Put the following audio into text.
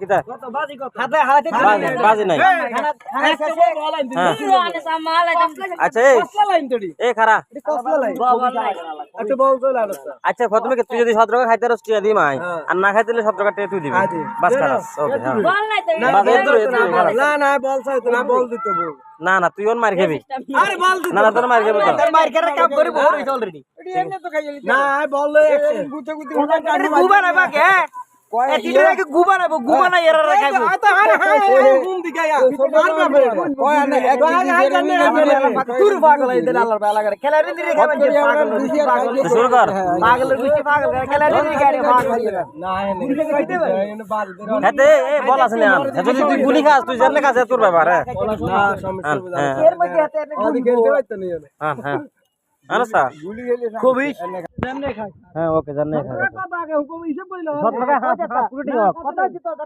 কিতা কত বাজি কত হাতে হাতে বাজি নাই খানা শেষে বলেন দিন আচ্ছা কসলা লাইন তোড়ি এ খারা কসলা লাইন একটু বল চলে আসছে আচ্ছা প্রথমে কি তুই যদি 17 টাকা খাইতে রস টিয়া দি মাই আর না খাইতে 17 টাকা তুই দিবি বাস খারাস ওকে হ্যাঁ বাস এত না না বল চাই তো না বল দিতে বল না না তুই ওন মার খাবি আরে বল দিতে না না তোর মার খাবি তো তোর মার করে কাম করে বড় হইছে অলরেডি না বল গুতে গুতে গুবা না বাকে এ তিনটা কি গুবা না গুবা না এরা রাখাইবো আতা হারে হারে ঘুম দিকে আয়া মারবে কয় না এক তুর পাগল এই দিন আল্লাহর পালা করে খেলারে দিরে খাবেন যে পাগল শুরু কর পাগলের গুষ্টি পাগল করে খেলারে দিরে গাড়ি পাগল না এনে বাদ দে হেতে এ বল আছে না যদি তুই গুলি খাস তুই জানলে কাছে তোর ব্যাপার হ্যাঁ না সমস্যা এর মধ্যে হাতে ওদিকে দেবাইতে নেই হ্যাঁ হ্যাঁ আনসা গুলি গেলে খুবই জাননে খাই হ্যাঁ ওকে জানলে কথা আগে হুকুম হিসাব কইলো 17 টাকা পুরো ঠিক কথা